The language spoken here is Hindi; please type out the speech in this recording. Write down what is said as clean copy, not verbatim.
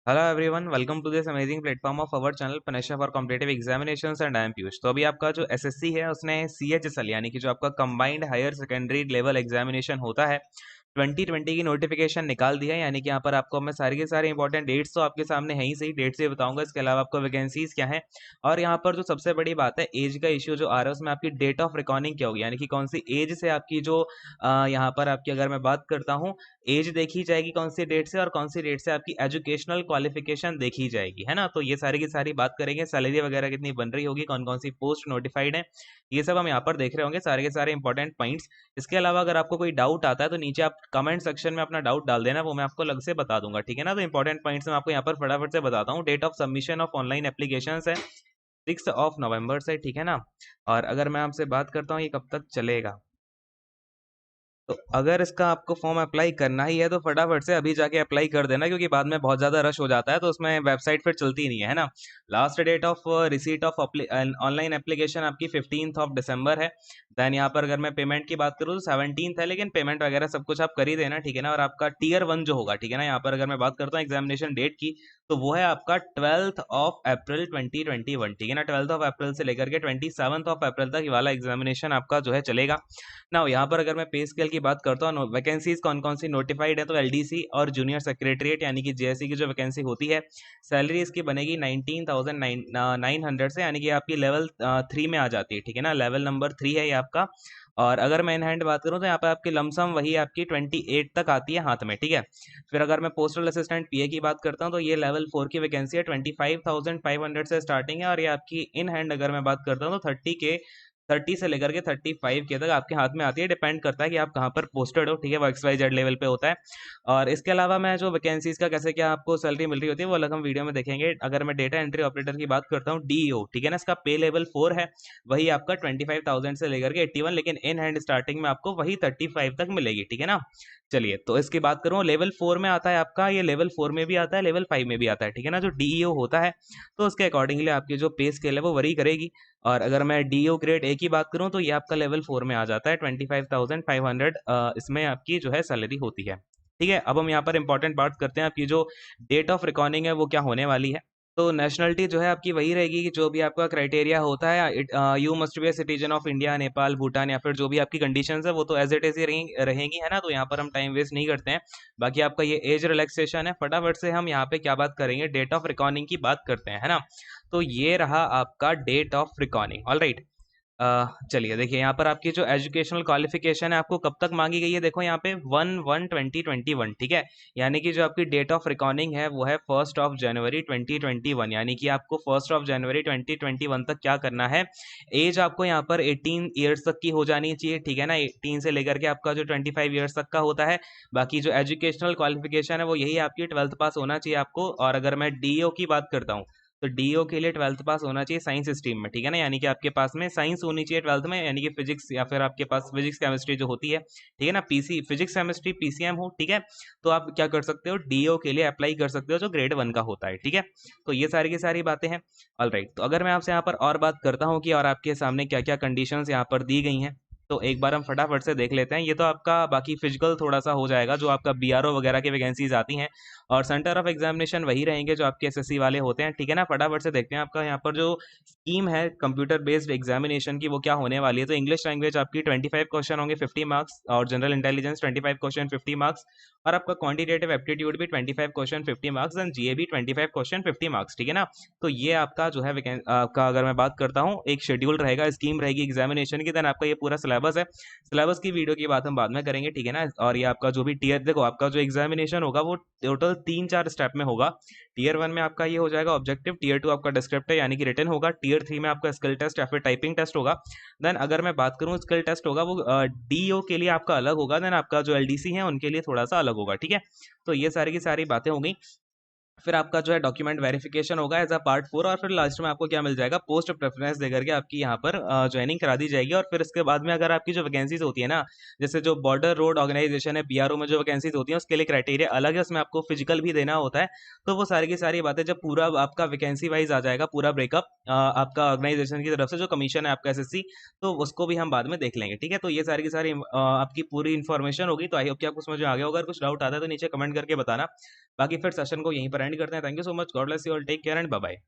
Hello everyone, welcome to this amazing platform of our channel पनेशा for competitive examinations and I am Piyush. तो अभी आपका जो एसएससी है उसने सीएचएसएल यानी कि जो आपका combined higher secondary level examination होता है 2020 की नोटिफिकेशन निकाल दिया है। यानी कि यहाँ पर आपको मैं सारी के सारे इंपॉर्टेंट डेट्स तो आपके सामने है ही, सही डेट्स से बताऊंगा। इसके अलावा आपको वैकेंसीज क्या है और यहाँ पर जो सबसे बड़ी बात है एज का इश्यू जो आ रहा है उसमें आपकी डेट ऑफ रिकॉर्डिंग क्या होगी, यानी कि कौन सी एज से आपकी जो यहाँ पर आपकी अगर मैं बात करता हूँ एज देखी जाएगी कौन सी डेट से, और कौन सी डेट से आपकी एजुकेशनल क्वालिफिकेशन देखी जाएगी, है ना। तो ये सारी की सारी बात करेंगे। सैलरी वगैरह कितनी बन रही होगी, कौन कौन सी पोस्ट नोटिफाइड है, ये सब हम यहाँ पर देख रहे होंगे, सारे के सारे इंपॉर्टेंट पॉइंट्स। इसके अलावा अगर आपको कोई डाउट आता है तो नीचे आप कमेंट सेक्शन में अपना डाउट डाल देना, वो मैं आपको अलग से बता दूंगा, ठीक है ना। तो इंपॉर्टेंट पॉइंट्स मैं आपको यहाँ पर फटाफट से बताता हूँ। Date of submission of online application है 6 नवंबर से, ठीक है ना। और अगर मैं आपसे बात करता हूँ ये कब तक चलेगा, तो अगर इसका आपको फॉर्म अप्लाई करना ही है तो फटाफट से अभी जाके अप्लाई कर देना, क्योंकि बाद में बहुत ज़्यादा रश हो जाता है तो उसमें वेबसाइट फिर चलती नहीं है ना। Last date of receipt of online application आपकी 15 दिसंबर है। देन यहाँ पर अगर मैं पेमेंट की बात करूँ तो 17 है, लेकिन पेमेंट वगैरह सब कुछ आप कर ही देना, ठीक है ना। और आपका टीयर 1 जो होगा, ठीक है ना, यहाँ पर अगर मैं बात करता हूँ एग्जामिनेशन डेट की, तो वो है आपका 12 अप्रैल 2021, ठीक है ना। 12 अप्रैल से लेकर के 27 अप्रैल तक ये वाला एग्जामिनेशन आपका जो है चलेगा ना। यहाँ पर अगर मैं पे स्केल की बात करता हूँ, वैकेंसीज कौन कौन सी नोटिफाइड है, तो एलडीसी और जूनियर सेक्रेटरीट यानी कि जेएससी की जो वैकेंसी होती है, सैलरी इसकी बनेगी 19,900 से, यानी कि आपकी लेवल 3 में आ जाती है, ठीक है ना। लेवल नंबर 3 है ये आपका। और अगर मैं इन हैंड बात करूँ तो यहाँ पे आपकी लमसम वही आपकी 28 तक आती है हाथ में, ठीक है। फिर अगर मैं पोस्टल असिस्टेंट पीए की बात करता हूँ तो ये लेवल 4 की वैकेंसी है, 25,500 से स्टार्टिंग है। और ये आपकी इन हैंड अगर मैं बात करता हूँ तो 30 से लेकर के 35 के तक आपके हाथ में आती है। डिपेंड करता है कि आप कहाँ पर पोस्टेड हो, ठीक है, वो XYZ लेवल पे होता है। और इसके अलावा मैं जो वैकेंसीज का कैसे क्या आपको सैलरी मिल रही होती है वो अलग हम वीडियो में देखेंगे। अगर मैं डेटा एंट्री ऑपरेटर की बात करता हूँ डीईओ, ठीक है ना, इसका पे लेवल 4 है, वही आपका 25,000 से लेकर के 81, लेकिन इन हैंड स्टार्टिंग में आपको वही 35 तक मिलेगी, ठीक है ना। चलिए, तो इसकी बात करूँ लेवल 4 में आता है आपका, ये लेवल 4 में भी आता है, लेवल 5 में भी आता है, ठीक है ना। जो डीईओ होता है तो उसके अकॉर्डिंगली आपकी जो पे स्केल है वो वरी करेगी। और अगर मैं डीओ ग्रेड ए की बात करूं तो ये आपका लेवल 4 में आ जाता है, 25,500 इसमें आपकी जो है सैलरी होती है, ठीक है। अब हम यहाँ पर इंपॉर्टेंट बात करते हैं, आपकी जो डेट ऑफ रिकॉर्डिंग है वो क्या होने वाली है। तो नेशनलिटी जो है आपकी वही रहेगी कि जो भी आपका क्राइटेरिया होता है, you must be a citizen of India, Nepal, Bhutan, या फिर जो भी आपकी कंडीशंस है वो तो एज इट इज ही रहेंगी, है ना। तो यहाँ पर हम टाइम वेस्ट नहीं करते हैं। बाकी आपका ये एज रिलैक्सेशन है, फटाफट से हम यहाँ पे क्या बात करेंगे, डेट ऑफ रिकॉर्डिंग की बात करते हैं, है ना। तो ये रहा आपका date of recording, all right. चलिए देखिए यहाँ पर आपकी जो एजुकेशनल क्वालिफिकेशन है आपको कब तक मांगी गई है, देखो यहाँ पे 1/1/2021, ठीक है। यानी कि जो आपकी डेट ऑफ रिकॉर्डिंग है वो है 1 जनवरी 2021, यानी कि आपको 1 जनवरी 2021 तक क्या करना है, एज आपको यहाँ पर 18 ईयर्स तक की हो जानी चाहिए, ठीक है ना। 18 से लेकर के आपका जो 25 ईयर्स तक का होता है। बाकी जो एजुकेशनल क्वालिफिकेशन है वो यही आपकी 12th पास होना चाहिए आपको। और अगर मैं डीओ की बात करता हूँ तो डीओ के लिए 12th पास होना चाहिए साइंस स्ट्रीम में, ठीक है ना। यानी कि आपके पास में साइंस होनी चाहिए 12th में, यानी कि फिजिक्स, या फिर आपके पास फिजिक्स केमिस्ट्री जो होती है, ठीक है ना, पीसी फिजिक्स केमिस्ट्री पीसीएम हो, ठीक है। तो आप क्या कर सकते हो, डीओ के लिए अप्लाई कर सकते हो जो ग्रेड 1 का होता है, ठीक है। तो ये सारी की सारी बातें हैं, ऑल राइट। तो अगर मैं आपसे यहाँ पर और बात करता हूँ कि और आपके सामने क्या क्या कंडीशंस यहाँ पर दी गई हैं, तो एक बार हम फटाफट से देख लेते हैं। ये तो आपका बाकी फिजिकल थोड़ा सा हो जाएगा, जो आपका बीआरओ वगैरह की वैकेंसीज आती हैं, और सेंटर ऑफ एग्जामिनेशन वही रहेंगे जो आपके एसएससी वाले होते हैं, ठीक है ना। फटाफट से देखते हैं आपका यहाँ पर जो स्कीम है कंप्यूटर बेस्ड एग्जामिनेशन की वो क्या होने वाली है। तो इंग्लिश लैंग्वेज आपकी 25 क्वेश्चन होंगे 50 मार्क्स, और जनरल इंटेलिजेंस 25 क्वेश्चन 50 मार्क्स, और आपका क्वांटिटेटिव एप्टीट्यूड भी 25 क्वेश्चन 50 मार्क्स, एंड जीए भी 25 क्वेश्चन 50 मार्क्स, ठीक है ना। तो ये आपका जो है आपका अगर मैं बात करता हूँ एक शेड्यूल रहेगा, स्कीम रहेगी एग्जामिनेशन की। देन आपका ये पूरा सिलेबस है, सिलेबस की वीडियो की बात हम बाद में करेंगे, ठीक है ना। और ये आपका जो भी टीयर, देखो आपका जो एग्जामिनेशन होगा वो टोटल 3-4 स्टेप में होगा। टीयर 1 में आपका ये हो जाएगा ऑब्जेक्टिव, टीयर 2 आपका डिस्क्रिप्टिव यानी कि रिटन होगा, टीयर 3 में आपका स्किल टेस्ट या फिर टाइपिंग टेस्ट होगा। देन अगर मैं बात करूँ स्किल टेस्ट होगा वो डीओ के लिए आपका अलग होगा, देन आपका जो एलडीसी है उनके लिए थोड़ा सा अलग होगा, ठीक है। तो ये सारी की सारी बातें हो गई। फिर आपका जो है डॉक्यूमेंट वेरिफिकेशन होगा एज अ पार्ट 4, और फिर लास्ट में आपको क्या मिल जाएगा, पोस्ट प्रेफरेंस देकर के आपकी यहाँ पर ज्वाइनिंग करा दी जाएगी। और फिर इसके बाद में अगर आपकी जो वैकेंसीज होती है ना, जैसे जो बॉर्डर रोड ऑर्गेनाइजेशन है बीआरओ में जो वैकेंसीज होती है उसके लिए क्राइटेरिया अलग है, उसमें आपको फिजिकल भी देना होता है। तो वो सारी की सारी बातें जब पूरा आपका वैकेंसी वाइज आ जाएगा, पूरा ब्रेकअप आपका ऑर्गेनाइजेशन की तरफ से जो कमीशन है आपका एसएससी, तो उसको भी हम बाद में देख लेंगे, ठीक है। तो ये सारी की सारी आपकी पूरी इन्फॉर्मेशन होगी। तो आई होप कि आपको समझ में आ गया होगा। अगर कुछ डाउट आता है तो नीचे कमेंट करके बताना। बाकी फिर सेशन को यहीं पर एंड करते हैं। Thank you so much, God bless you all, take care and bye bye.